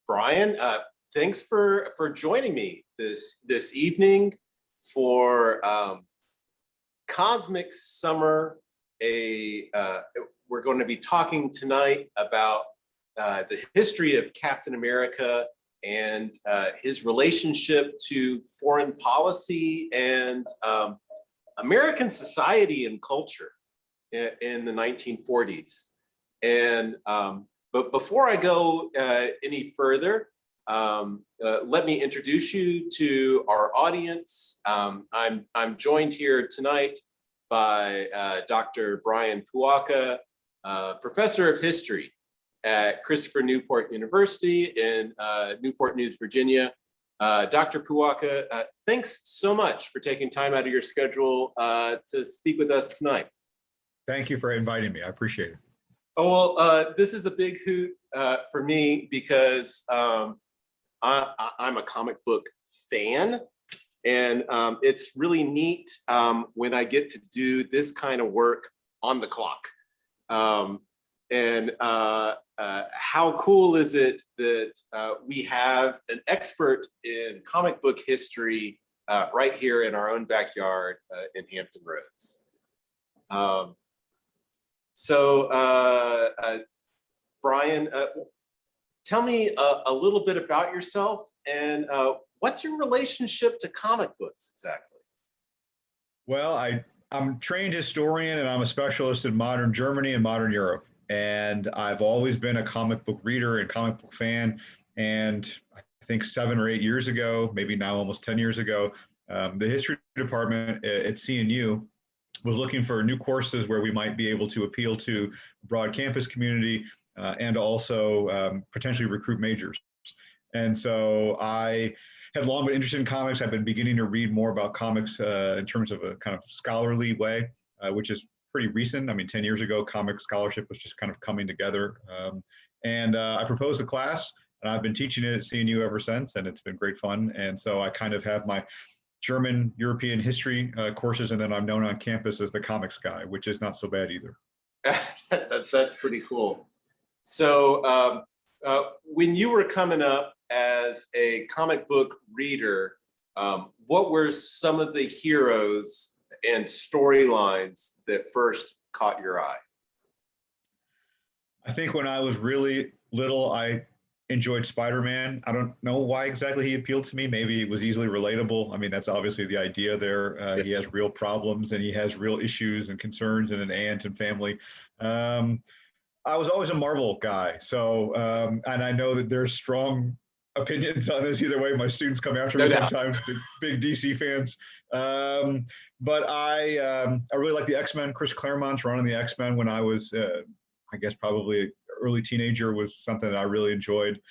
Brian, thanks for joining me this evening for Cosmic Summer. We're going to be talking tonight about the history of Captain America and his relationship to foreign policy and American society and culture in the 1940s. And but before I go any further, let me introduce you to our audience. I'm joined here tonight by Dr. Brian Puaca, Professor of History at Christopher Newport University in Newport News, Virginia. Dr. Puaca, thanks so much for taking time out of your schedule to speak with us tonight. Thank you for inviting me. I appreciate it. Oh, well, this is a big hoot for me because I'm a comic book fan, and it's really neat when I get to do this kind of work on the clock. And how cool is it that we have an expert in comic book history right here in our own backyard in Hampton Roads. Brian, tell me a little bit about yourself and what's your relationship to comic books exactly? Well, I'm a trained historian and I'm a specialist in modern Germany and modern Europe. And I've always been a comic book reader and comic book fan. And I think 7 or 8 years ago, maybe now almost 10 years ago, the history department at CNU was looking for new courses where we might be able to appeal to a broad campus community and also potentially recruit majors. And so I had long been interested in comics. I've been beginning to read more about comics in terms of a kind of scholarly way, which is pretty recent. I mean, 10 years ago, comic scholarship was just kind of coming together. And I proposed a class, and I've been teaching it at CNU ever since, and it's been great fun. And so I kind of have my German European history courses, and then I'm known on campus as the comics guy, which is not so bad either. That's pretty cool. So when you were coming up as a comic book reader, what were some of the heroes and storylines that first caught your eye? I think when I was really little, I enjoyed Spider-Man. I don't know why exactly he appealed to me. Maybe it was easily relatable. I mean, that's obviously the idea there. He has real problems and he has real issues and concerns and an aunt and family. I was always a Marvel guy. So, and I know that there's strong opinions on this either way. My students come after me sometimes, big DC fans. But I really like the X-Men. Chris Claremont's run on the X-Men when I was, I guess, probably early teenager was something that I really enjoyed.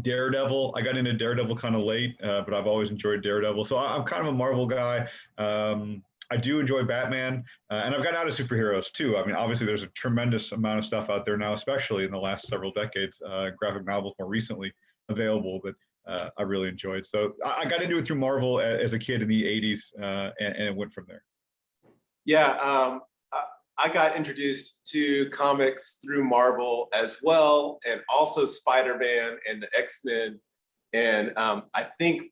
Daredevil, I got into Daredevil kind of late, but I've always enjoyed Daredevil. So I'm kind of a Marvel guy. I do enjoy Batman, and I've gotten out of superheroes too. I mean, obviously there's a tremendous amount of stuff out there now, especially in the last several decades, graphic novels more recently available that I really enjoyed. So I got into it through Marvel as a kid in the 80s, and it went from there. Yeah, I got introduced to comics through Marvel as well, and also Spider-Man and the X-Men. And I think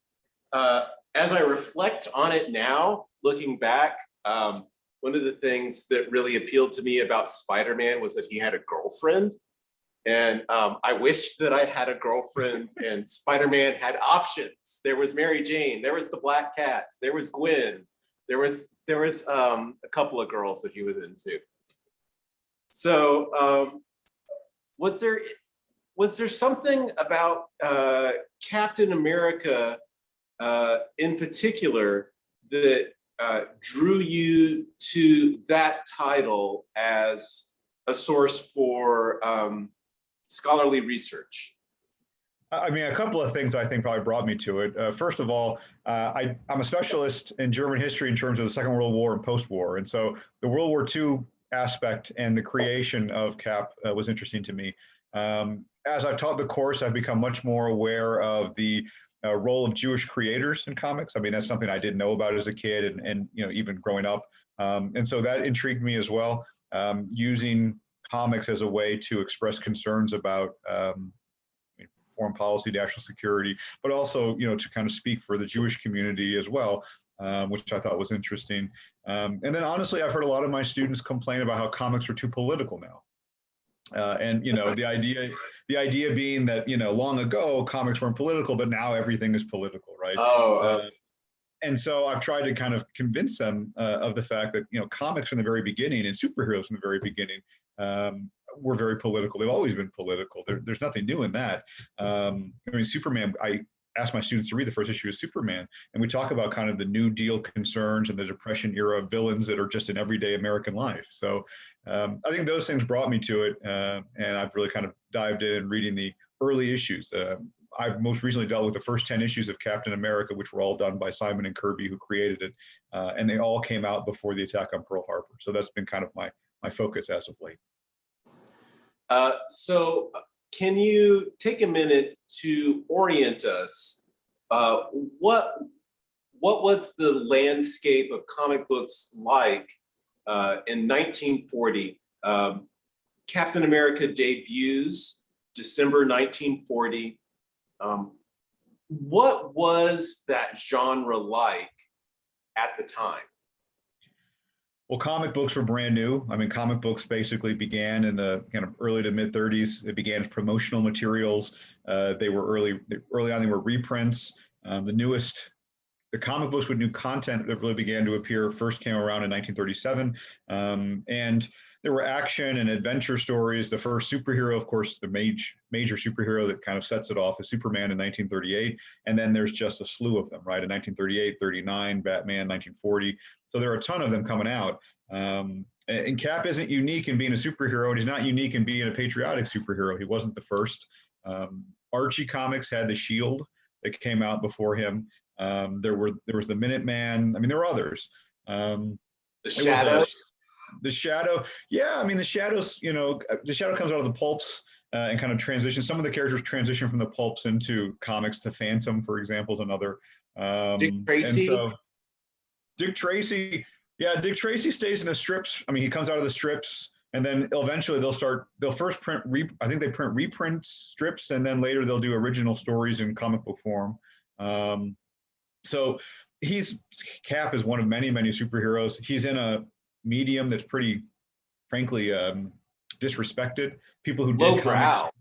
as I reflect on it now, looking back, one of the things that really appealed to me about Spider-Man was that he had a girlfriend. And I wished that I had a girlfriend and Spider-Man had options. There was Mary Jane, there was the Black Cat, there was Gwen, there was a couple of girls that he was into. So was there something about Captain America in particular that drew you to that title as a source for scholarly research? I mean, a couple of things I think probably brought me to it. First of all, I'm a specialist in German history in terms of the Second World War and post-war. And so the World War II aspect and the creation of Cap was interesting to me. As I've taught the course, I've become much more aware of the role of Jewish creators in comics. I mean, that's something I didn't know about as a kid and you know, even growing up. And so that intrigued me as well, using comics as a way to express concerns about foreign policy, national security, but also, to kind of speak for the Jewish community as well, which I thought was interesting. And then honestly, I've heard a lot of my students complain about how comics are too political now. And the idea being that long ago comics weren't political, but now everything is political, right? Oh, And so I've tried to kind of convince them of the fact that comics from the very beginning and superheroes from the very beginning were very political. They've always been political. There's nothing new in that. Superman. I asked my students to read the first issue of Superman, and we talk about kind of the New Deal concerns and the Depression era villains that are just in everyday American life. So I think those things brought me to it, and I've really kind of dived in and reading the early issues. I've most recently dealt with the first 10 issues of Captain America, which were all done by Simon and Kirby, who created it, and they all came out before the attack on Pearl Harbor. So that's been kind of my focus as of late. So can you take a minute to orient us? What was the landscape of comic books like in 1940? Captain America debuts December 1940. What was that genre like at the time? Well, comic books were brand new. I mean, comic books basically began in the kind of early to mid 30s. It began as promotional materials. They were early on, they were reprints. The comic books with new content that really began to appear first came around in 1937. And there were action and adventure stories. The first superhero, of course, the major superhero that kind of sets it off is Superman in 1938. And then there's just a slew of them, right? In 1938, 39, Batman, 1940. So there are a ton of them coming out. And Cap isn't unique in being a superhero, and he's not unique in being a patriotic superhero. He wasn't the first. Archie Comics had the Shield that came out before him. There was the Minuteman. I mean, there were others. The Shadow. The Shadow, yeah. I mean, the Shadow's, the Shadow comes out of the pulps and kind of transitions. Some of the characters transition from the pulps into comics. To Phantom, for example, is another. Dick Tracy. And so Dick Tracy, yeah, Dick Tracy stays in the strips. I mean, he comes out of the strips, and then eventually they'll first print. I think they print reprint strips, and then later they'll do original stories in comic book form. So Cap is one of many superheroes. He's in a medium that's pretty, frankly, disrespected. People who did comics,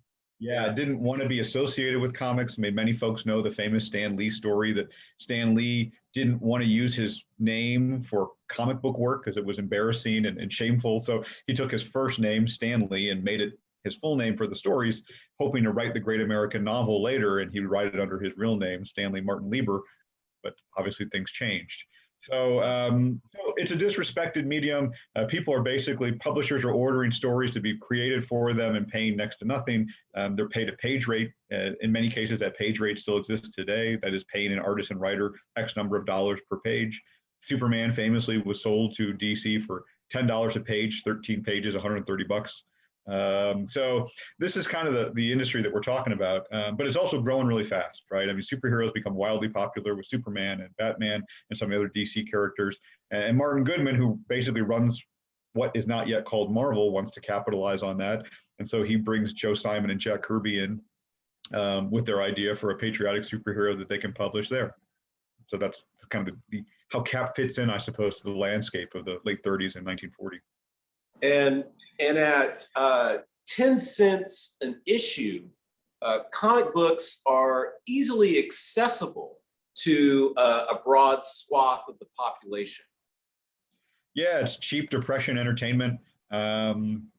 didn't want to be associated with comics. I mean, many folks know the famous Stan Lee story that Stan Lee didn't want to use his name for comic book work because it was embarrassing and shameful. So he took his first name, Stan Lee, and made it his full name for the stories, hoping to write the great American novel later, and he would write it under his real name, Stanley Martin Lieber. But obviously things changed. So it's a disrespected medium. People are basically, publishers are ordering stories to be created for them and paying next to nothing. They're paid a page rate. In many cases, that page rate still exists today. That is paying an artist and writer X number of dollars per page. Superman famously was sold to DC for $10 a page, 13 pages, $130. So this is kind of the industry that we're talking about, but it's also growing really fast, right? I mean, superheroes become wildly popular with Superman and Batman and some other DC characters. And Martin Goodman, who basically runs what is not yet called Marvel, wants to capitalize on that. And so he brings Joe Simon and Jack Kirby in with their idea for a patriotic superhero that they can publish there. So that's kind of how Cap fits in, I suppose, to the landscape of the late 30s and 1940. And at 10 cents an issue, comic books are easily accessible to a broad swath of the population. Yeah, it's cheap Depression entertainment.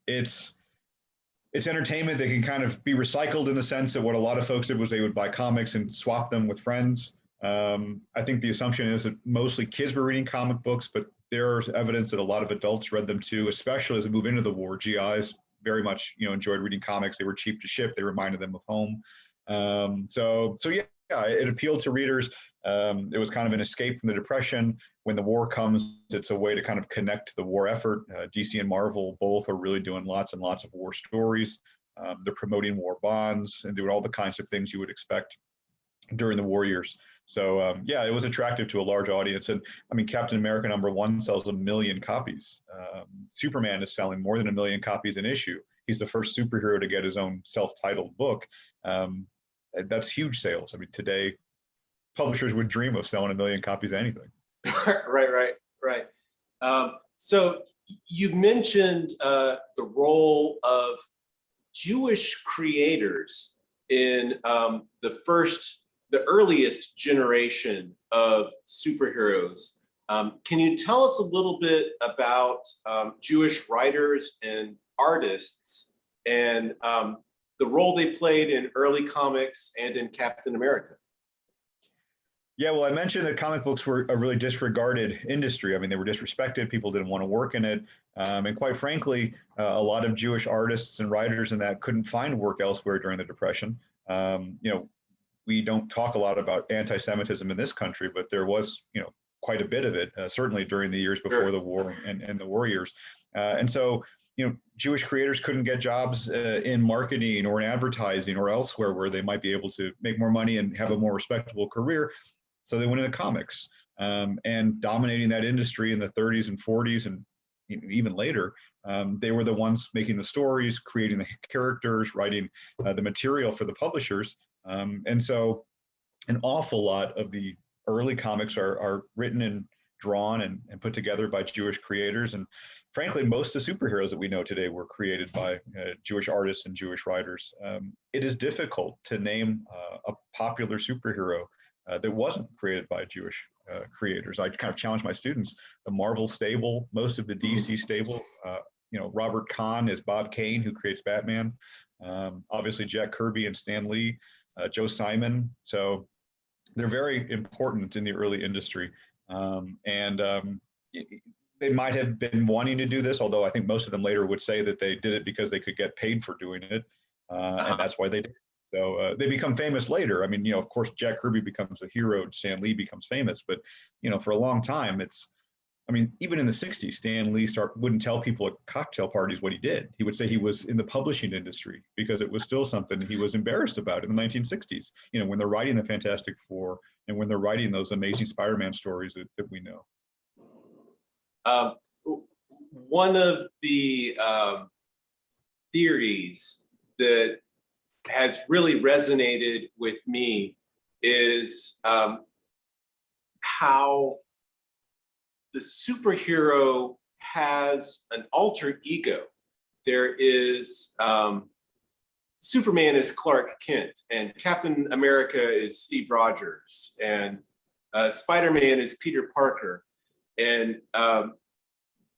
It's entertainment that can kind of be recycled in the sense that what a lot of folks did was they would buy comics and swap them with friends. I think the assumption is that mostly kids were reading comic books, but there's evidence that a lot of adults read them too, especially as we move into the war. GIs very much, enjoyed reading comics. They were cheap to ship. They reminded them of home. So yeah, it appealed to readers. It was kind of an escape from the Depression. When the war comes, it's a way to kind of connect to the war effort. DC and Marvel both are really doing lots and lots of war stories. They're promoting war bonds and doing all the kinds of things you would expect during the war years. So yeah, it was attractive to a large audience. And I mean, Captain America #1 sells 1 million copies. Superman is selling more than 1 million copies an issue. He's the first superhero to get his own self-titled book. that's huge sales. I mean, today publishers would dream of selling 1 million copies of anything. Right. So you mentioned the role of Jewish creators in the earliest generation of superheroes. Can you tell us a little bit about Jewish writers and artists and the role they played in early comics and in Captain America? Yeah, well, I mentioned that comic books were a really disregarded industry. I mean, they were disrespected. People didn't want to work in it. And quite frankly, a lot of Jewish artists and writers and that couldn't find work elsewhere during the Depression. We don't talk a lot about anti-Semitism in this country, but there was, quite a bit of it, certainly during the years before the war and the war years. And so, Jewish creators couldn't get jobs in marketing or in advertising or elsewhere where they might be able to make more money and have a more respectable career. So they went into comics, and dominating that industry in the 30s and 40s and even later. They were the ones making the stories, creating the characters, writing the material for the publishers. And so an awful lot of the early comics are written and drawn and put together by Jewish creators. And frankly, most of the superheroes that we know today were created by Jewish artists and Jewish writers. It is difficult to name a popular superhero that wasn't created by Jewish creators. I kind of challenge my students. The Marvel stable, most of the DC stable, Robert Kahn is Bob Kane, who creates Batman. Obviously, Jack Kirby and Stan Lee, Joe Simon. So they're very important in the early industry. They might have been wanting to do this, although I think most of them later would say that they did it because they could get paid for doing it. And that's why they did it. So they become famous later. I mean, of course, Jack Kirby becomes a hero, Stan Lee becomes famous, but, for a long time, even in the 60s, Stan Lee wouldn't tell people at cocktail parties what he did. He would say he was in the publishing industry because it was still something he was embarrassed about in the 1960s, when they're writing the Fantastic Four and when they're writing those amazing Spider-Man stories that we know. One of the theories that has really resonated with me is how the superhero has an alter ego. There is Superman is Clark Kent, and Captain America is Steve Rogers, and Spider-Man is Peter Parker. And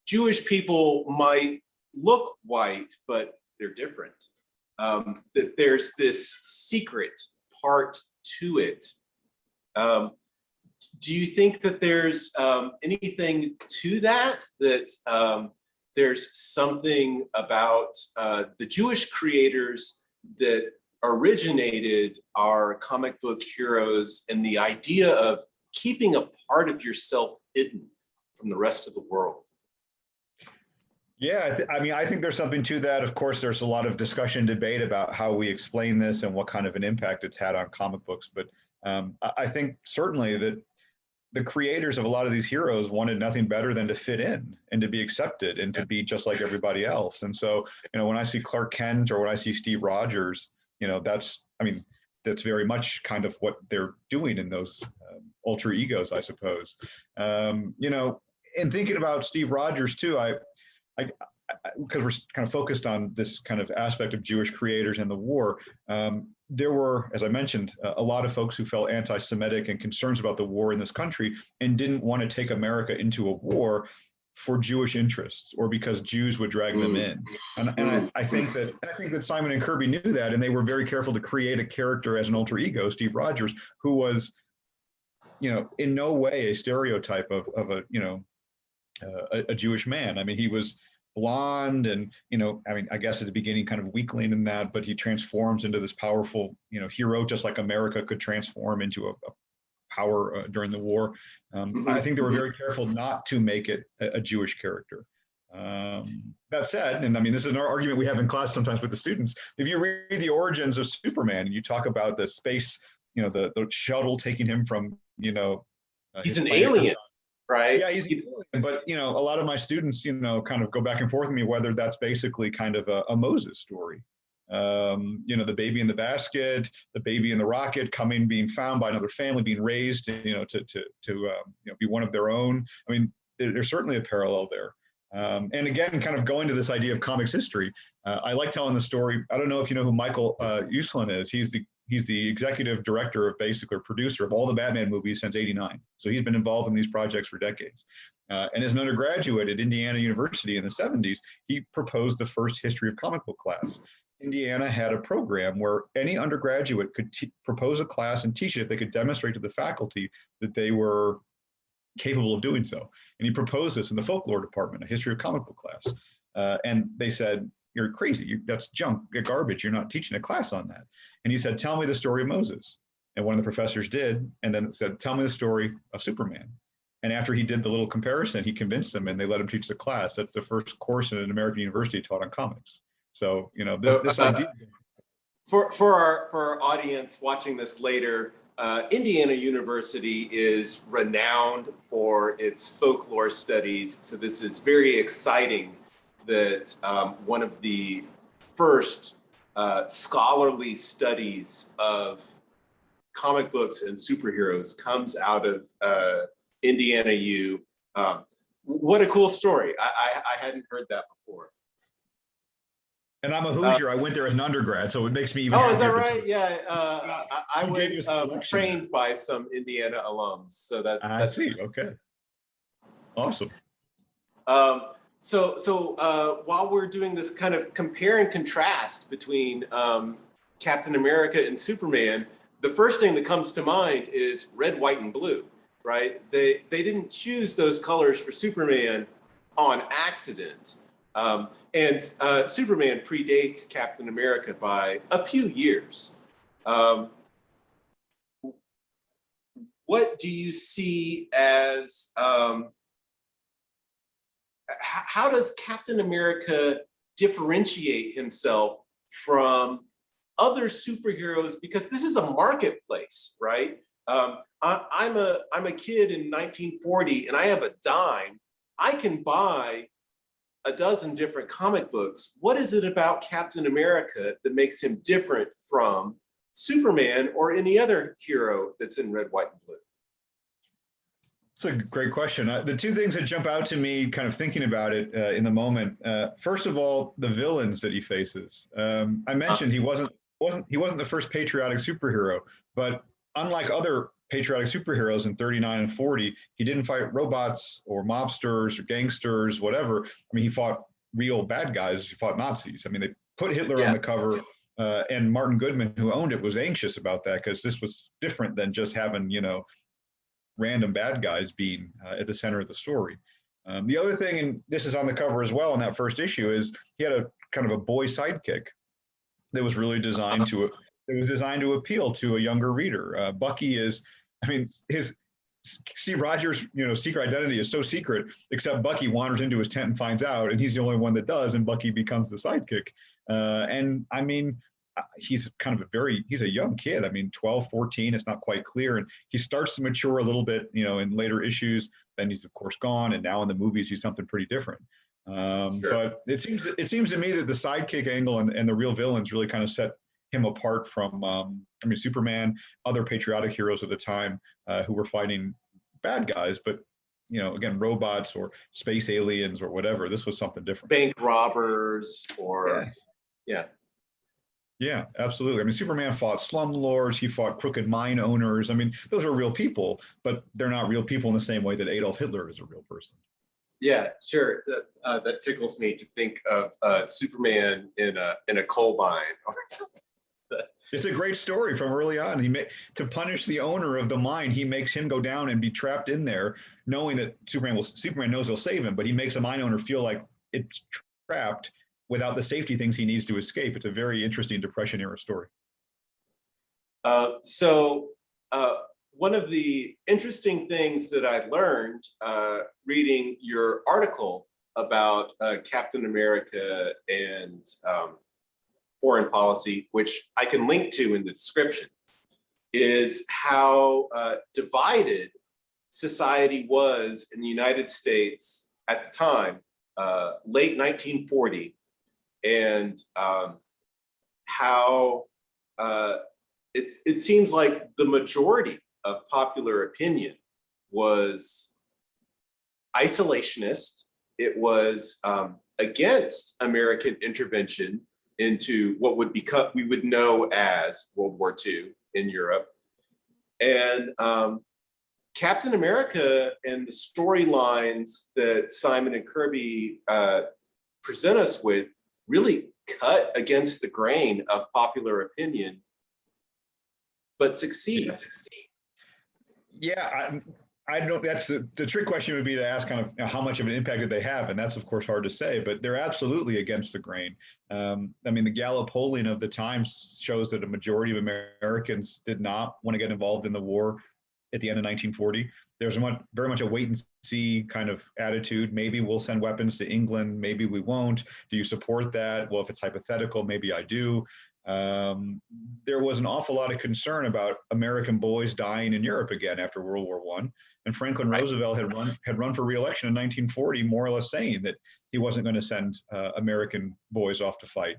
Jewish people might look white, but they're different. That there's this secret part to it. Do you think that there's anything to that there's something about the Jewish creators that originated our comic book heroes and the idea of keeping a part of yourself hidden from the rest of the world? Yeah, I think there's something to that. Of course, there's a lot of discussion, debate about how we explain this and what kind of an impact it's had on comic books. But I think certainly that the creators of a lot of these heroes wanted nothing better than to fit in and to be accepted and to be just like everybody else. And so, when I see Clark Kent or when I see Steve Rogers, that's very much kind of what they're doing in those alter egos, I suppose. And thinking about Steve Rogers too, because we're kind of focused on this kind of aspect of Jewish creators and the war, there were, as I mentioned, a lot of folks who felt anti-Semitic and concerns about the war in this country and didn't want to take America into a war for Jewish interests or because Jews would drag them in. And I think that Simon and Kirby knew that, and they were very careful to create a character as an alter ego, Steve Rogers, who was, in no way a stereotype of a Jewish man. I mean, he was blonde and, I guess at the beginning kind of weakling in that, but he transforms into this powerful, hero, just like America could transform into a power during the war. I think they were very careful not to make it a Jewish character. That said, and this is an argument we have in class sometimes with the students, if you read the origins of Superman and you talk about the space, the shuttle taking him from, he's an alien. Right. Yeah, he's but a lot of my students, kind of go back and forth with me whether that's basically kind of a Moses story. The baby in the basket, the baby in the rocket, being found by another family, being raised, be one of their own. I mean, there's certainly a parallel there. And again, kind of going to this idea of comics history, I like telling the story. I don't know if you know who Michael Uslan is. He's the executive director of basically, or producer of all the Batman movies since '89. So he's been involved in these projects for decades. And as an undergraduate at Indiana University in the '70s, he proposed the first history of comic book class. Indiana had a program where any undergraduate could propose a class and teach it if they could demonstrate to the faculty that they were capable of doing so. And he proposed this in the folklore department, a history of comic book class. And they said, "You're crazy. That's junk, garbage. You're not teaching a class on that." And he said, "Tell me the story of Moses." And one of the professors did, and then said, "Tell me the story of Superman." And after he did the little comparison, he convinced them, and they let him teach the class. That's the first course in an American university taught on comics. So, this idea. For our audience watching this later, Indiana University is renowned for its folklore studies. So this is very exciting that one of the first scholarly studies of comic books and superheroes comes out of Indiana U. What a cool story. I hadn't heard that before. And I'm a Hoosier. I went there as an undergrad, so it makes me even. Oh, is that right? Yeah, I was trained by some Indiana alums, so that's sweet. Okay, awesome. So while we're doing this kind of compare and contrast between Captain America and Superman, the first thing that comes to mind is red, white, and blue, right? They didn't choose those colors for Superman on accident. And Superman predates Captain America by a few years. What do you see as, how does Captain America differentiate himself from other superheroes? Because this is a marketplace, right? I'm a kid in 1940 and I have a dime. I can buy a dozen different comic books. What is it about Captain America that makes him different from Superman or any other hero that's in red, white, and blue? It's a great question. The two things that jump out to me, kind of thinking about it in the moment. First of all, the villains that he faces. I mentioned he wasn't the first patriotic superhero, but unlike other patriotic superheroes in 39 and 40, he didn't fight robots or mobsters or gangsters, whatever. I mean, he fought real bad guys. He fought Nazis. I mean, they put Hitler on the cover, and Martin Goodman, who owned it, was anxious about that because this was different than just having, random bad guys being at the center of the story. The other thing, and this is on the cover as well in that first issue, is he had a kind of a boy sidekick that was really designed to appeal to a younger reader. Bucky is, I mean, his Steve Rogers, secret identity is so secret, except Bucky wanders into his tent and finds out, and he's the only one that does, and Bucky becomes the sidekick. And I mean, he's kind of he's a young kid. I mean, 12, 14, it's not quite clear. And he starts to mature a little bit, in later issues. Then he's of course gone. And now in the movies, he's something pretty different. Sure. But it seems to me that the sidekick angle and the real villains really kind of set him apart from, Superman, other patriotic heroes of the time who were fighting bad guys, but again, robots or space aliens or whatever. This was something different. Bank robbers or Yeah, absolutely. I mean, Superman fought slumlords. He fought crooked mine owners. I mean, those are real people, but they're not real people in the same way that Adolf Hitler is a real person. Yeah, sure. That tickles me to think of Superman in a coal mine or something. It's a great story from early on. To punish the owner of the mine, he makes him go down and be trapped in there, knowing that Superman knows he'll save him, but he makes a mine owner feel like it's trapped without the safety things he needs to escape. It's a very interesting Depression era story. So one of the interesting things that I learned reading your article about Captain America and foreign policy, which I can link to in the description, is how divided society was in the United States at the time, late 1940. And how it seems like the majority of popular opinion was isolationist. It was against American intervention into what would become, we would know as World War II in Europe. And Captain America and the storylines that Simon and Kirby present us with really cut against the grain of popular opinion, but succeed. Yeah, I don't. That's the trick question would be to ask kind of, how much of an impact did they have, and that's of course hard to say. But they're absolutely against the grain. I mean, the Gallup polling of the Times shows that a majority of Americans did not want to get involved in the war at the end of 1940. There's very much a wait and see kind of attitude. Maybe we'll send weapons to England. Maybe we won't. Do you support that? Well, if it's hypothetical, maybe I do. There was an awful lot of concern about American boys dying in Europe again after World War I. And Franklin Roosevelt had run for re-election in 1940, more or less saying that he wasn't going to send American boys off to fight.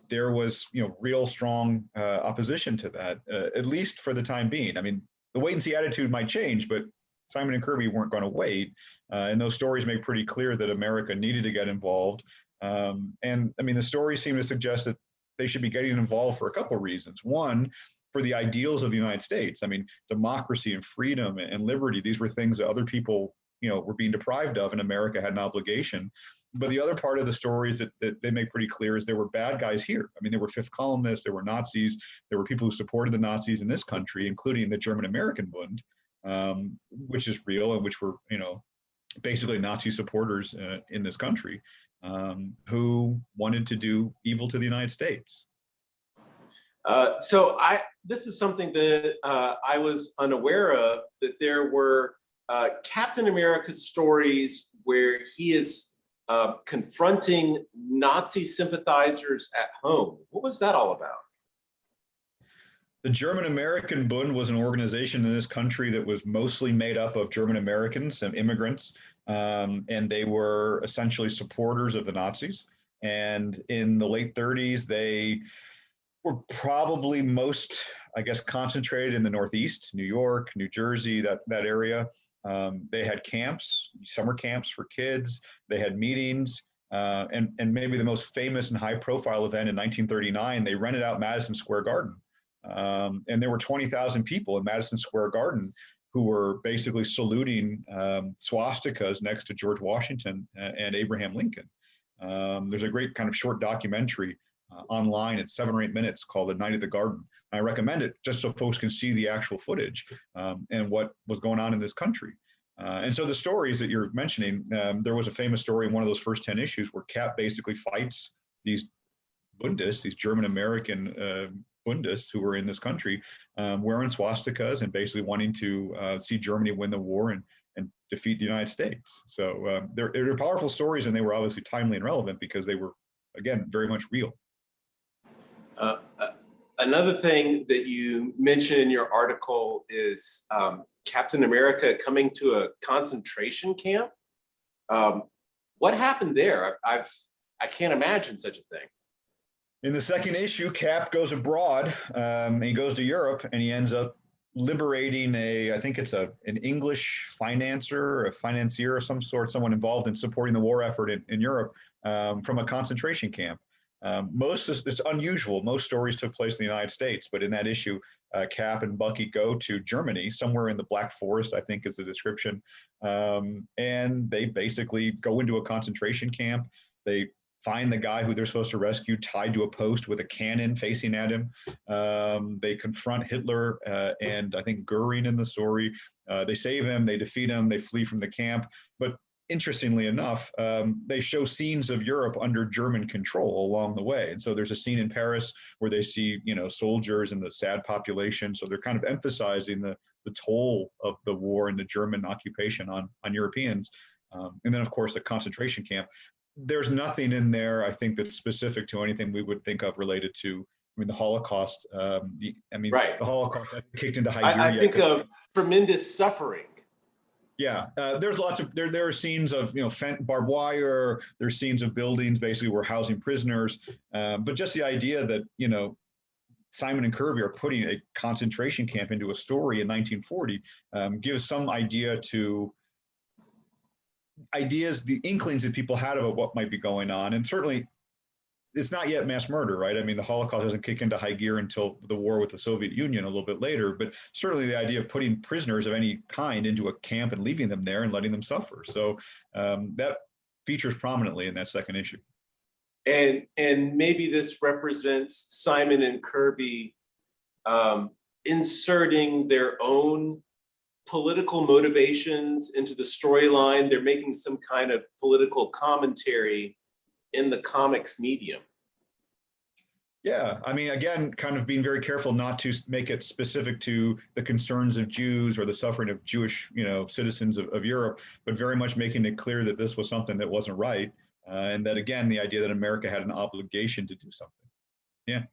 There was, real strong opposition to that, at least for the time being. I mean, the wait and see attitude might change, but Simon and Kirby weren't going to wait. And those stories make pretty clear that America needed to get involved. And I mean, the stories seem to suggest that they should be getting involved for a couple of reasons. One, for the ideals of the United States. I mean, democracy and freedom and liberty, these were things that other people, were being deprived of, and America had an obligation. But the other part of the stories that they make pretty clear is there were bad guys here. I mean, there were Fifth Columnists, there were Nazis, there were people who supported the Nazis in this country, including the German-American Bund, which is real and which were, basically Nazi supporters in this country, who wanted to do evil to the United States. So this is something that I was unaware of, that there were Captain America stories where he is confronting Nazi sympathizers at home. What was that all about? The German-American Bund was an organization in this country that was mostly made up of German Americans and immigrants, and they were essentially supporters of the Nazis. And in the late 30s, they were probably most, I guess, concentrated in the Northeast, New York, New Jersey, that area. They had camps, summer camps for kids. They had meetings, and maybe the most famous and high-profile event in 1939, they rented out Madison Square Garden. And there were 20,000 people in Madison Square Garden who were basically saluting swastikas next to George Washington and Abraham Lincoln. There's a great kind of short documentary online. It's 7 or 8 minutes called The Night at the Garden. I recommend it just so folks can see the actual footage and what was going on in this country. And so the stories that you're mentioning, there was a famous story in one of those first 10 issues where Cap basically fights these Bundists, these German-American Bundists who were in this country, wearing swastikas and basically wanting to see Germany win the war and defeat the United States. So they're powerful stories, and they were obviously timely and relevant because they were, again, very much real. Another thing that you mentioned in your article is Captain America coming to a concentration camp. What happened there? I can't imagine such a thing. In the second issue, Cap goes abroad, and he goes to Europe, and he ends up liberating I think it's an English financier, a financier of some sort, someone involved in supporting the war effort in Europe, from a concentration camp. It's unusual. Most stories took place in the United States, but in that issue, Cap and Bucky go to Germany, somewhere in the Black Forest, I think is the description. And they basically go into a concentration camp. They find the guy who they're supposed to rescue tied to a post with a cannon facing at him. They confront Hitler and I think Goering in the story. They save him, they defeat him, they flee from the camp. But interestingly enough, they show scenes of Europe under German control along the way. And so there's a scene in Paris where they see, soldiers and the sad population. So they're kind of emphasizing the toll of the war and the German occupation on Europeans. And then, of course, the concentration camp. There's nothing in there, I think, that's specific to anything we would think of related to, the Holocaust. Right. The Holocaust kicked into high gear. I think of tremendous suffering. Yeah, there's lots of there are scenes of barbed wire. There's scenes of buildings basically where housing prisoners, but just the idea that Simon and Kirby are putting a concentration camp into a story in 1940 gives some idea to the inklings that people had about what might be going on, and certainly it's not yet mass murder, right? I mean, the Holocaust doesn't kick into high gear until the war with the Soviet Union a little bit later, but certainly the idea of putting prisoners of any kind into a camp and leaving them there and letting them suffer. So that features prominently in that second issue. And maybe this represents Simon and Kirby inserting their own political motivations into the storyline. They're making some kind of political commentary in the comics medium. Yeah, I mean, again, kind of being very careful not to make it specific to the concerns of Jews or the suffering of Jewish, citizens of Europe, but very much making it clear that this was something that wasn't right, and that again, the idea that America had an obligation to do something. Yeah.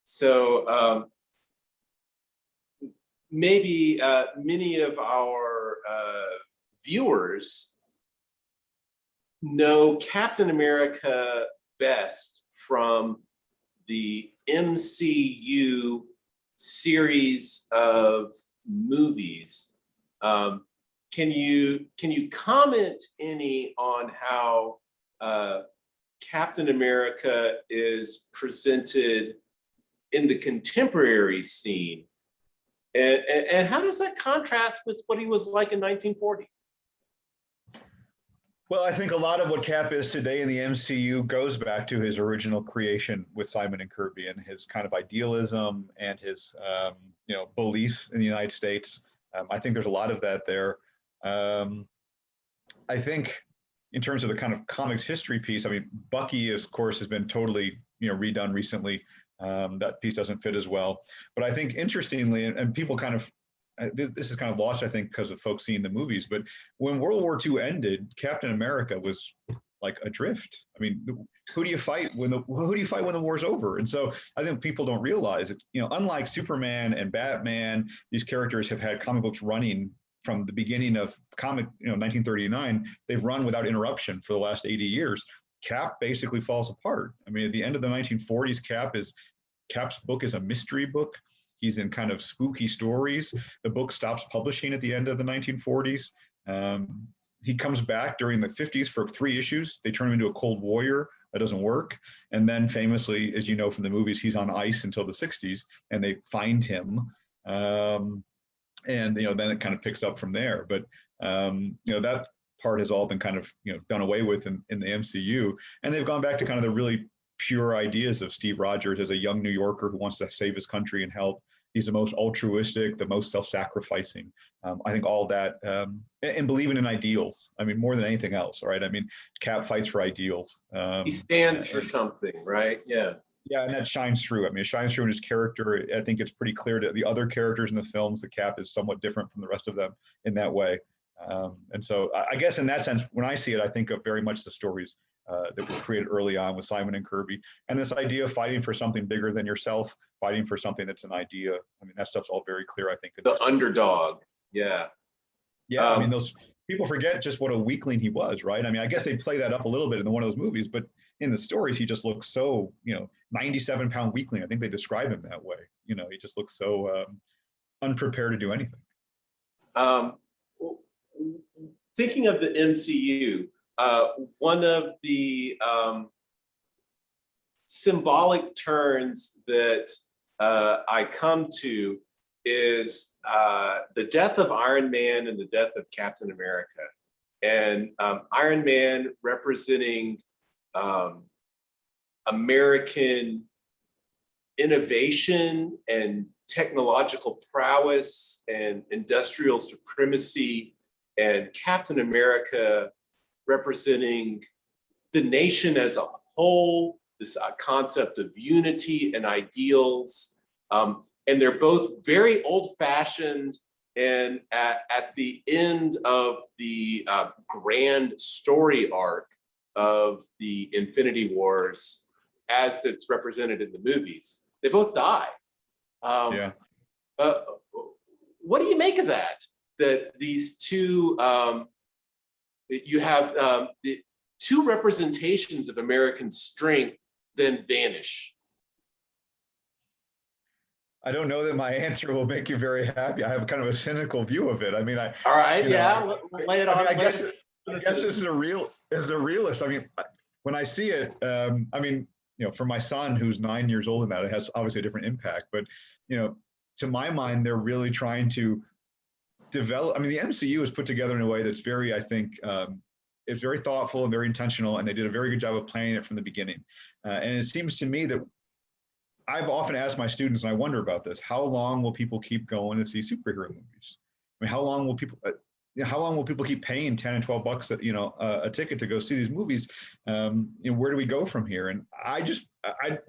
So maybe many of our viewers know Captain America best from the MCU series of movies. Can you comment any on how Captain America is presented in the contemporary scene, and how does that contrast with what he was like in 1940? Well, I think a lot of what Cap is today in the MCU goes back to his original creation with Simon and Kirby and his kind of idealism and his, belief in the United States. I think there's a lot of that there. I think in terms of the kind of comics history piece, I mean, Bucky, of course, has been totally, redone recently. That piece doesn't fit as well. But I think interestingly, and people kind of, this is kind of lost, I think, because of folks seeing the movies. But when World War II ended, Captain America was like adrift. I mean, who do you fight when the war's over? And so I think people don't realize that, unlike Superman and Batman, these characters have had comic books running from the beginning of 1939. They've run without interruption for the last 80 years. Cap basically falls apart. I mean, at the end of the 1940s, Cap's book is a mystery book. He's in kind of spooky stories. The book stops publishing at the end of the 1940s. He comes back during the 50s for 3 issues. They turn him into a cold warrior. That doesn't work. And then famously, as you know from the movies, he's on ice until the 60s, and they find him. And then it kind of picks up from there. But that part has all been kind of done away with in the MCU, and they've gone back to kind of the really pure ideas of Steve Rogers as a young New Yorker who wants to save his country and help. He's the most altruistic, the most self-sacrificing. I think all that, and believing in ideals. I mean, more than anything else, right? I mean, Cap fights for ideals. He stands for something, right? Yeah. Yeah, and that shines through. I mean, it shines through in his character. I think it's pretty clear to the other characters in the films, the Cap is somewhat different from the rest of them in that way. And so I guess in that sense, when I see it, I think of very much the stories that were created early on with Simon and Kirby, and this idea of fighting for something bigger than yourself, fighting for something that's an idea. I mean, that stuff's all very clear, I think. The underdog. Yeah. Yeah. I mean, those people forget just what a weakling he was, right? I mean, I guess they play that up a little bit in one of those movies, but in the stories, he just looks so, 97-pound weakling. I think they describe him that way. He just looks so unprepared to do anything. Thinking of the MCU, one of the symbolic turns that I come to is the death of Iron Man and the death of Captain America. And Iron Man representing American innovation and technological prowess and industrial supremacy, and Captain America representing the nation as a whole, this concept of unity and ideals. And they're both very old-fashioned, and at the end of the grand story arc of the Infinity Wars, as it's represented in the movies, they both die. Yeah. What do you make of that? that these two, that you have the two representations of American strength then vanish? I don't know that my answer will make you very happy. I have kind of a cynical view of it. I mean, All right, you know, yeah, lay it on. I guess this is the realist. I mean, when I see it, I mean, for my son who's 9 years old, and that it has obviously a different impact. But to my mind, they're really trying to develop. I mean, the MCU is put together in a way that's very, I think, is very thoughtful and very intentional, and they did a very good job of planning it from the beginning. And it seems to me that I've often asked my students, and I wonder about this: how long will people keep going to see superhero movies? I mean, how long will people keep paying $10 and $12 a ticket to go see these movies? Where do we go from here? And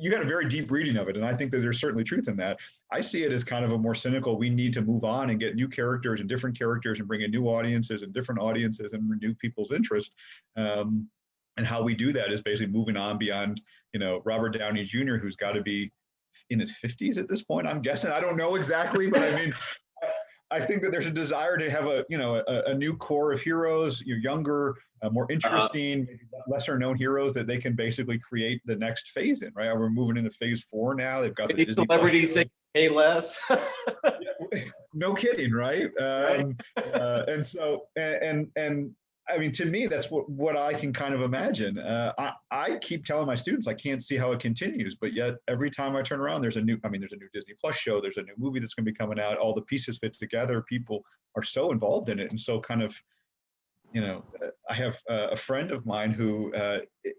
you got a very deep reading of it, and I think that there's certainly truth in that. I see it as kind of a more cynical. We need to move on and get new characters and different characters and bring in new audiences and different audiences and renew people's interest. And how we do that is basically moving on beyond, Robert Downey Jr., who's got to be in his 50s at this point, I'm guessing. I don't know exactly, but I mean, I think that there's a desire to have a new core of heroes, younger, more interesting, lesser known heroes that they can basically create the next phase in, right? We're moving into phase 4 now. They've got the Disney celebrities say pay less. No kidding, right? Right. And so, and I mean, to me, that's what I can kind of imagine. I keep telling my students I can't see how it continues, but yet every time I turn around, there's a new Disney Plus show, there's a new movie that's going to be coming out. All the pieces fit together. People are so involved in it, and so kind of, I have a friend of mine who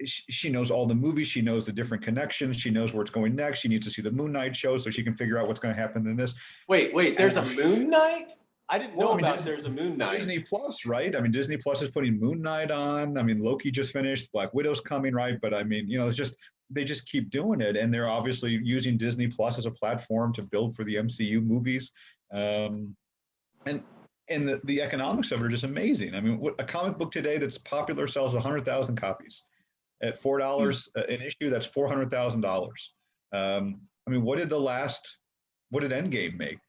she knows all the movies, she knows the different connections, she knows where it's going next. She needs to see the Moon Knight show so she can figure out what's going to happen in this. Wait, there's a Moon Knight? I didn't know about there's a Moon Knight. Disney Plus, right? I mean, Disney Plus is putting Moon Knight on. I mean, Loki just finished, Black Widow's coming, right? But I mean, it's just, they just keep doing it. And they're obviously using Disney Plus as a platform to build for the MCU movies. And the economics of it are just amazing. I mean, a comic book today that's popular sells 100,000 copies. At $4 an issue, that's $400,000. I mean, what did Endgame make?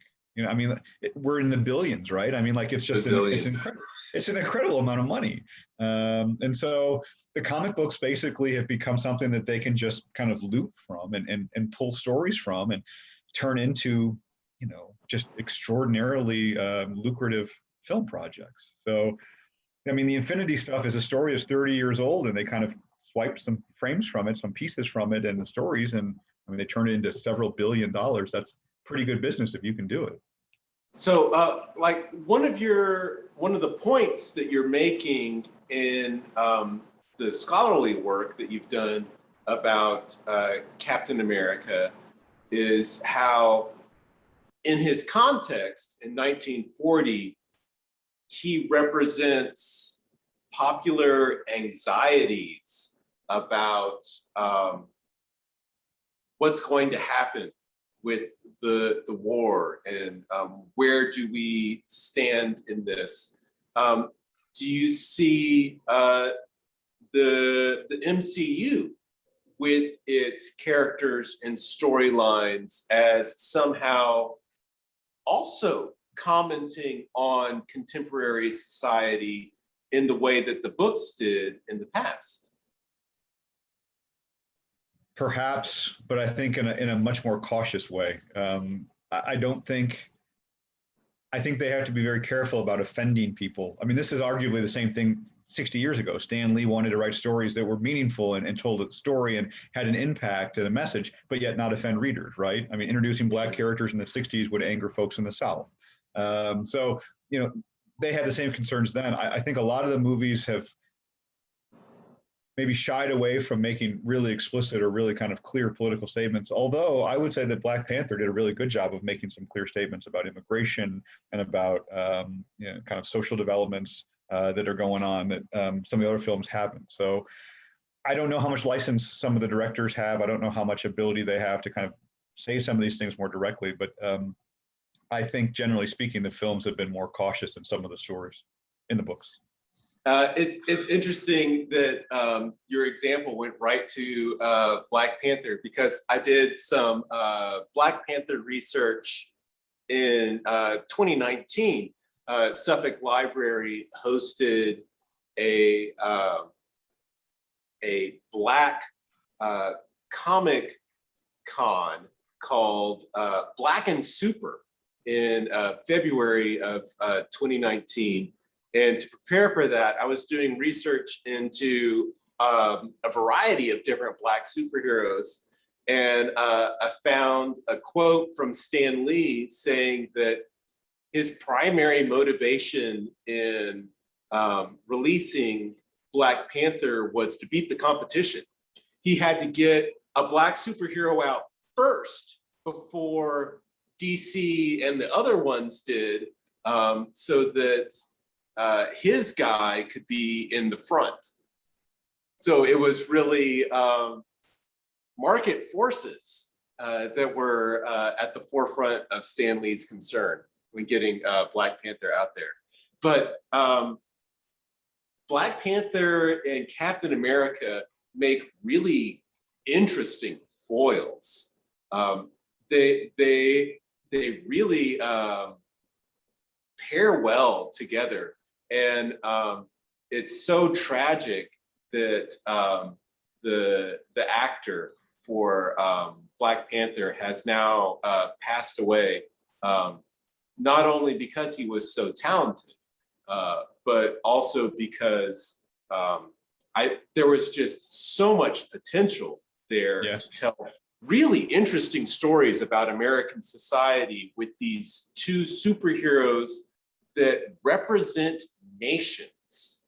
I mean, we're in the billions, right? I mean, like, it's just it's an incredible amount of money. And so the comic books basically have become something that they can just kind of loot from and pull stories from and turn into, just extraordinarily lucrative film projects. So, I mean, the Infinity stuff is a story that's 30 years old, and they kind of swiped some frames from it, some pieces from it, and the stories, and I mean, they turned it into several $1 billion. That's pretty good business if you can do it. So, like one of the points that you're making in the scholarly work that you've done about Captain America is how, in his context in 1940, he represents popular anxieties about what's going to happen with the war and where do we stand in this. Do you see the MCU with its characters and storylines as somehow also commenting on contemporary society in the way that the books did in the past? Perhaps, but I think in a much more cautious way. I think they have to be very careful about offending people. I mean, this is arguably the same thing 60 years ago. Stan Lee wanted to write stories that were meaningful and told a story and had an impact and a message, but yet not offend readers, right? I mean, introducing Black characters in the 60s would anger folks in the South. So, they had the same concerns then. I think a lot of the movies have maybe shied away from making really explicit or really kind of clear political statements. Although I would say that Black Panther did a really good job of making some clear statements about immigration and about kind of social developments that are going on that some of the other films haven't. So I don't know how much license some of the directors have. I don't know how much ability they have to kind of say some of these things more directly. But I think generally speaking, the films have been more cautious in some of the stories in the books. It's interesting that your example went right to Black Panther, because I did some Black Panther research in 2019 Suffolk Library hosted a Black comic con called Black and Super in February of 2019. And to prepare for that, I was doing research into a variety of different Black superheroes. And I found a quote from Stan Lee saying that his primary motivation in releasing Black Panther was to beat the competition. He had to get a Black superhero out first before DC and the other ones did, so that his guy could be in the front. So it was really market forces that were at the forefront of Stan Lee's concern when getting Black Panther out there. But Black Panther and Captain America make really interesting foils. They really pair well together, and it's so tragic that the actor for Black Panther has now passed away. Not only because he was so talented, but also because there was just so much potential there to tell really interesting stories about American society with these two superheroes that represent nations.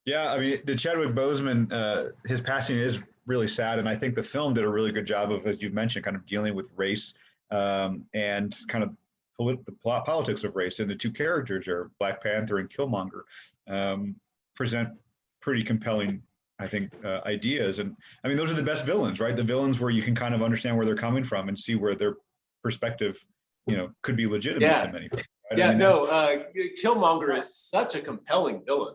Yeah, I mean, the Chadwick Boseman, his passing is really sad, and I think the film did a really good job of, as you mentioned, kind of dealing with race and kind of the politics of race. And the two characters are Black Panther and Killmonger, present pretty compelling, I think, ideas. And I mean, those are the best villains, right? The villains where you can kind of understand where they're coming from and see where their perspective, could be legitimate in many ways. Right? Yeah, I mean, Killmonger is such a compelling villain.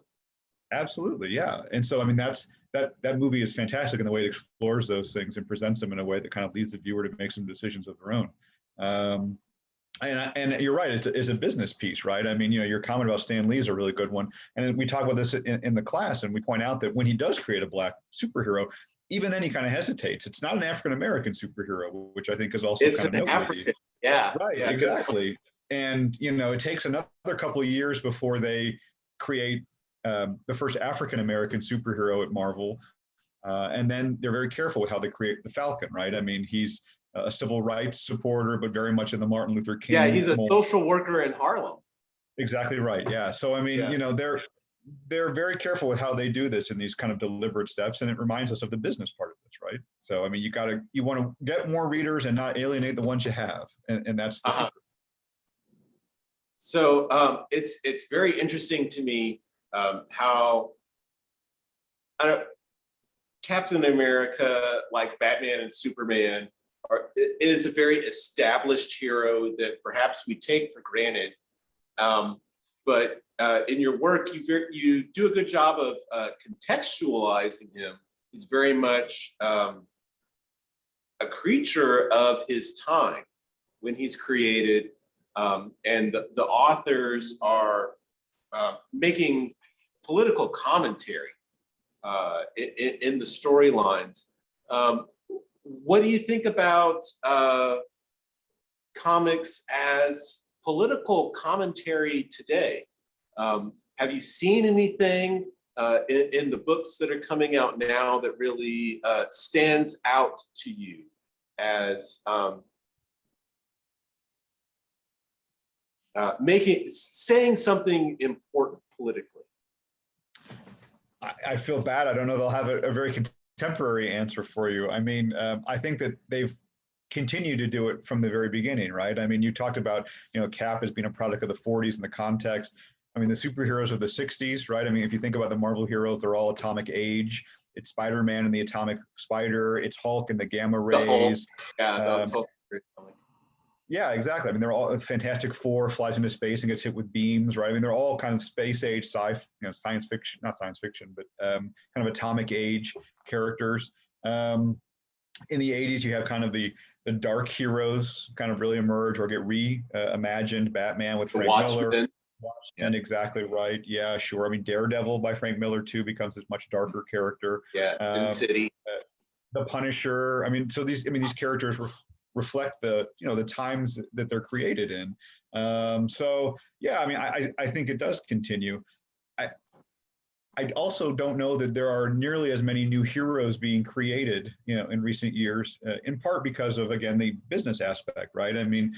Absolutely, yeah. And so, I mean, that movie is fantastic in the way it explores those things and presents them in a way that kind of leads the viewer to make some decisions of their own. And you're right, it's a business piece, right? I mean, your comment about Stan Lee is a really good one. And we talk about this in the class, and we point out that when he does create a Black superhero, even then he kind of hesitates. It's not an African-American superhero, which I think is also it's kind of an African. Yeah. Right, yeah, exactly. And, it takes another couple of years before they create the first African-American superhero at Marvel. And then they're very careful with how they create the Falcon, right? I mean, he's a civil rights supporter, but very much in the Martin Luther King. Yeah, he's a social worker in Harlem. Exactly right. Yeah. So, I mean, they're very careful with how they do this in these kind of deliberate steps. And it reminds us of the business part of this, right? So, I mean, you want to get more readers and not alienate the ones you have. And that's the secret. So it's very interesting to me how Captain America, like Batman and Superman, is a very established hero that perhaps we take for granted. But in your work, you do a good job of contextualizing him. He's very much a creature of his time when he's created, and the authors are making political commentary in the storylines. What do you think about comics as political commentary today? Have you seen anything in the books that are coming out now that really stands out to you as saying something important politically? I feel bad. I don't know they'll have a very contemporary answer for you. I mean, I think that they've continued to do it from the very beginning, right? I mean, you talked about, Cap as being a product of the 40s in the context. I mean, the superheroes of the 60s, right? I mean, if you think about the Marvel heroes, they're all atomic age. It's Spider-Man and the atomic spider. It's Hulk and the gamma rays. The Hulk. Yeah, exactly. I mean, they're all Fantastic Four flies into space and gets hit with beams, right? I mean, they're all kind of space age, science fiction, not science fiction, but kind of atomic age characters. In the 80s, you have kind of the dark heroes kind of really emerge or get reimagined. Batman with Frank Miller. And exactly right. Yeah, sure. I mean, Daredevil by Frank Miller too becomes this much darker character. Yeah, Sin City. The Punisher. I mean, so these characters reflect the times that they're created in. So yeah, I mean, I think it does continue. I I also don't know that there are nearly as many new heroes being created, in recent years, in part because of, again, the business aspect, right? I mean,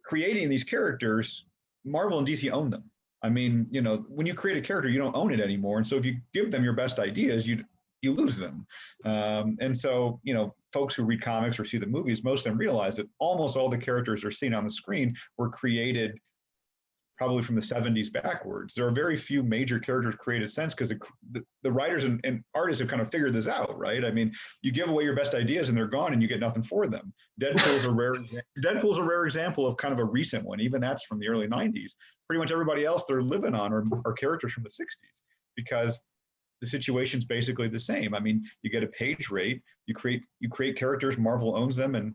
creating these characters, Marvel and DC own them. I mean, when you create a character, you don't own it anymore. And so if you give them your best ideas, you lose them. And so, folks who read comics or see the movies, most of them realize that almost all the characters they're seeing on the screen were created probably from the 70s backwards. There are very few major characters created since because the writers and artists have kind of figured this out, right? I mean, you give away your best ideas and they're gone and you get nothing for them. Deadpool's a rare example of kind of a recent one. Even that's from the early 90s. Pretty much everybody else they're living on are characters from the 60s because the situation's basically the same. I mean, you get a page rate, you create characters, Marvel owns them, and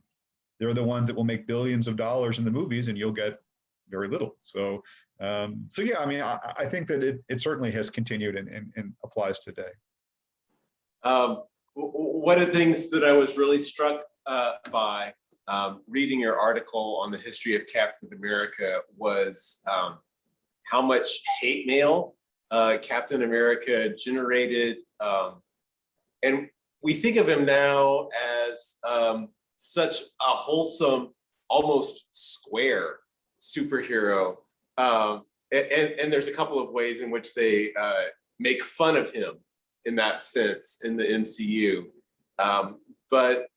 they're the ones that will make billions of dollars in the movies, and you'll get very little. So yeah, I mean, I think that it certainly has continued and applies today. One of the things that I was really struck by reading your article on the history of Captain America was how much hate mail Captain America generated. And we think of him now as such a wholesome, almost square superhero. And there's a couple of ways in which they make fun of him in that sense in the MCU. But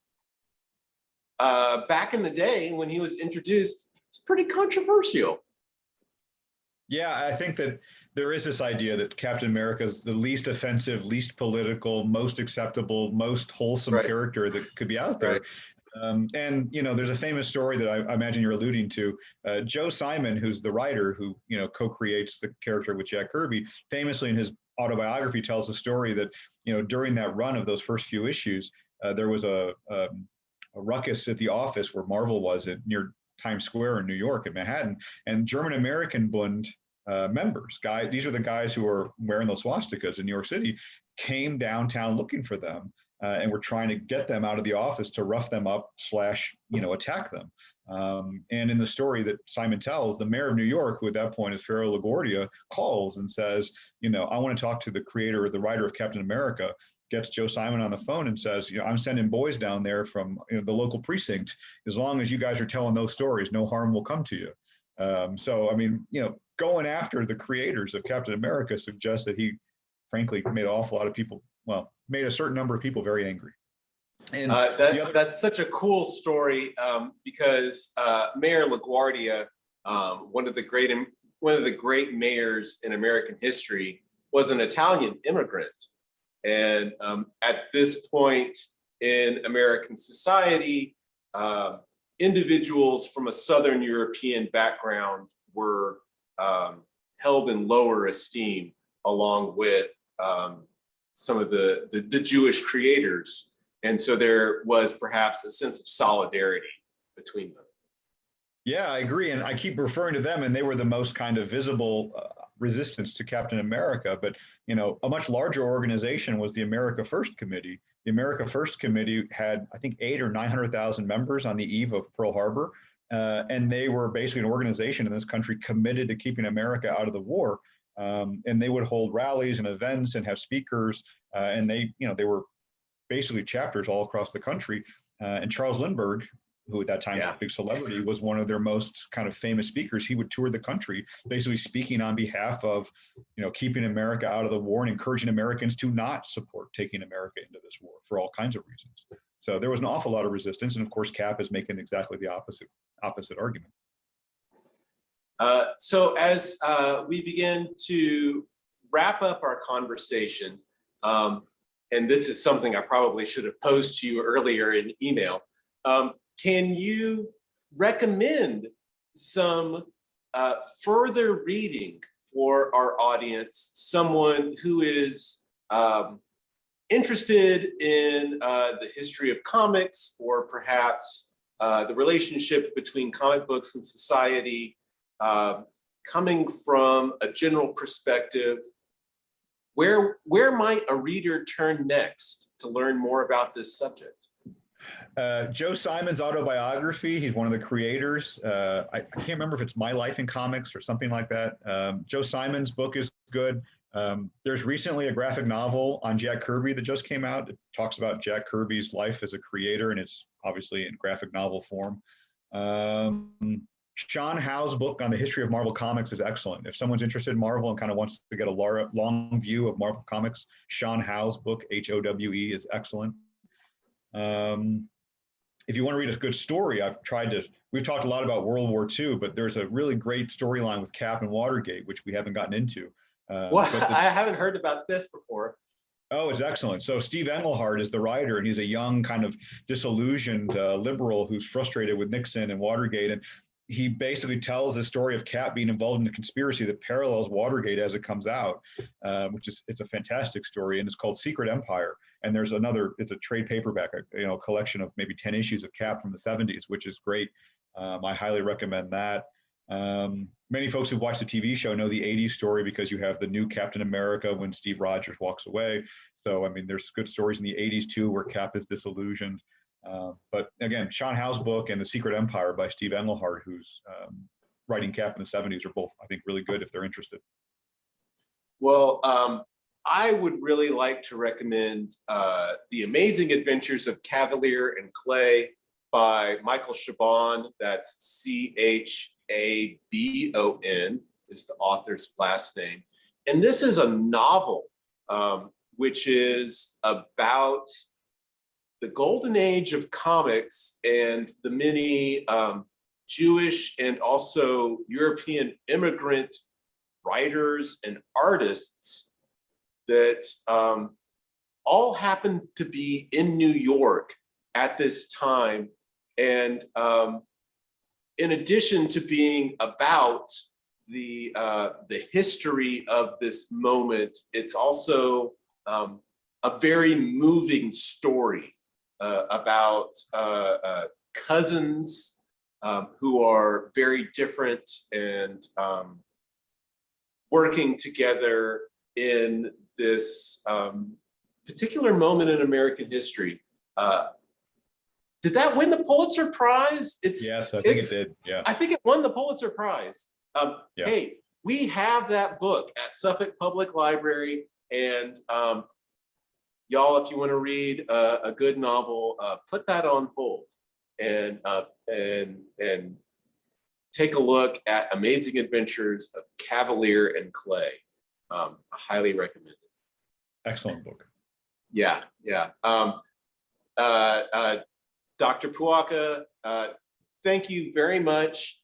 back in the day when he was introduced, it's pretty controversial. Yeah, I think that there is this idea that Captain America is the least offensive, least political, most acceptable, most wholesome character that could be out there. Right. And there's a famous story that I imagine you're alluding to. Joe Simon, who's the writer who co-creates the character with Jack Kirby, famously in his autobiography tells the story that during that run of those first few issues, there was a ruckus at the office where Marvel was near Times Square in New York, in Manhattan, and German American Bund members, these are the guys who are wearing those swastikas in New York City, came downtown looking for them. And we're trying to get them out of the office to rough them up / attack them. And in the story that Simon tells, the mayor of New York, who at that point is Ferro LaGuardia, calls and says, I want to talk to the creator or the writer of Captain America, gets Joe Simon on the phone and says, I'm sending boys down there from the local precinct. As long as you guys are telling those stories, no harm will come to you. So, I mean, going after the creators of Captain America suggests that he, frankly, made an awful lot of people, made a certain number of people very angry. And that's such a cool story because Mayor LaGuardia, one of the great mayors in American history, was an Italian immigrant. And at this point in American society, individuals from a Southern European background were held in lower esteem, along with some of the Jewish creators. And so there was perhaps a sense of solidarity between them. Yeah, I agree. And I keep referring to them, and they were the most kind of visible resistance to Captain America. But, a much larger organization was the America First Committee. The America First Committee had, I think, 800,000 or 900,000 members on the eve of Pearl Harbor. And they were basically an organization in this country committed to keeping America out of the war. And they would hold rallies and events and have speakers, and they were basically chapters all across the country. And Charles Lindbergh, who at that time was a big celebrity, was one of their most kind of famous speakers. He would tour the country, basically speaking on behalf of, keeping America out of the war and encouraging Americans to not support taking America into this war for all kinds of reasons. So there was an awful lot of resistance, and of course, Cap is making exactly the opposite argument. So as we begin to wrap up our conversation, and this is something I probably should have posed to you earlier in email, can you recommend some further reading for our audience, someone who is interested in the history of comics, or perhaps the relationship between comic books and society? coming from a general perspective, where might a reader turn next to learn more about this subject? Joe Simon's autobiography. He's one of the creators. I can't remember if it's My Life in Comics or something like that. Joe Simon's book is good. There's recently a graphic novel on Jack Kirby that just came out. It talks about Jack Kirby's life as a creator, and it's obviously in graphic novel form. Sean Howe's book on the history of Marvel Comics is excellent. If someone's interested in Marvel and kind of wants to get a long view of Marvel Comics, Sean Howe's book, Howe, is excellent. If you want to read a good story, we've talked a lot about World War II, but there's a really great storyline with Cap and Watergate, which we haven't gotten into. I haven't heard about this before. Oh, it's excellent. So Steve Englehart is the writer, and he's a young, kind of disillusioned liberal who's frustrated with Nixon and Watergate. And he basically tells the story of Cap being involved in a conspiracy that parallels Watergate as it comes out, it's a fantastic story, and it's called Secret Empire. And there's it's a trade paperback, collection of maybe 10 issues of Cap from the 70s, which is great. I highly recommend that. Many folks who've watched the TV show know the 80s story because you have the new Captain America when Steve Rogers walks away. So, I mean, there's good stories in the 80s too, where Cap is disillusioned. But again, Sean Howe's book and The Secret Empire by Steve Englehart, who's writing Cap in the 70s, are both, I think, really good if they're interested. Well, I would really like to recommend The Amazing Adventures of Cavalier and Clay by Michael Chabon. That's Chabon is the author's last name. And this is a novel which is about the golden age of comics and the many Jewish and also European immigrant writers and artists that all happened to be in New York at this time. And in addition to being about the history of this moment, it's also a very moving story about cousins who are very different and working together in this particular moment in American history. Did that win the Pulitzer Prize? Yes, I think it did. Yeah, I think it won the Pulitzer Prize. Yeah. Hey, we have that book at Suffolk Public Library, and y'all, if you want to read a good novel, put that on hold and take a look at Amazing Adventures of Cavalier and Clay. I highly recommend it. Excellent book. Yeah. Dr. Puaca, thank you very much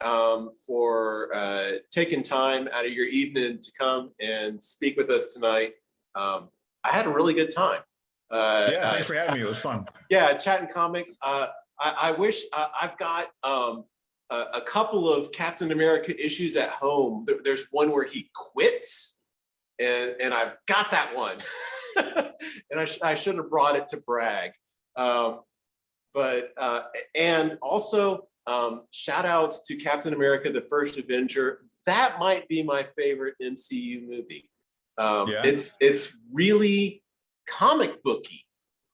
for taking time out of your evening to come and speak with us tonight. I had a really good time. Yeah, thanks for having me. It was fun. Yeah, chatting comics. I wish I've got a couple of Captain America issues at home. There's one where he quits, and I've got that one. And I should have brought it to brag. And also shout outs to Captain America, the First Avenger. That might be my favorite MCU movie. It's really comic booky.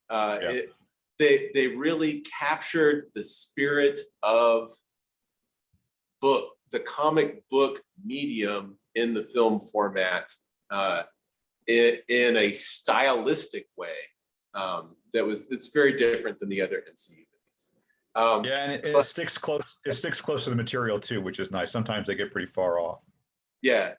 They really captured the spirit of the comic book medium in the film format in a stylistic way. It's very different than the other MCU movies. And it sticks close. It sticks close to the material too, which is nice. Sometimes they get pretty far off. Yeah.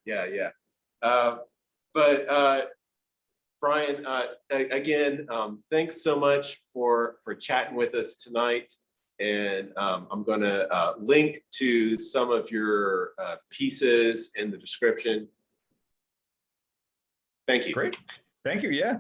Brian, again, thanks so much for chatting with us tonight. And I'm going to link to some of your pieces in the description. Thank you. Great. Thank you. Yeah.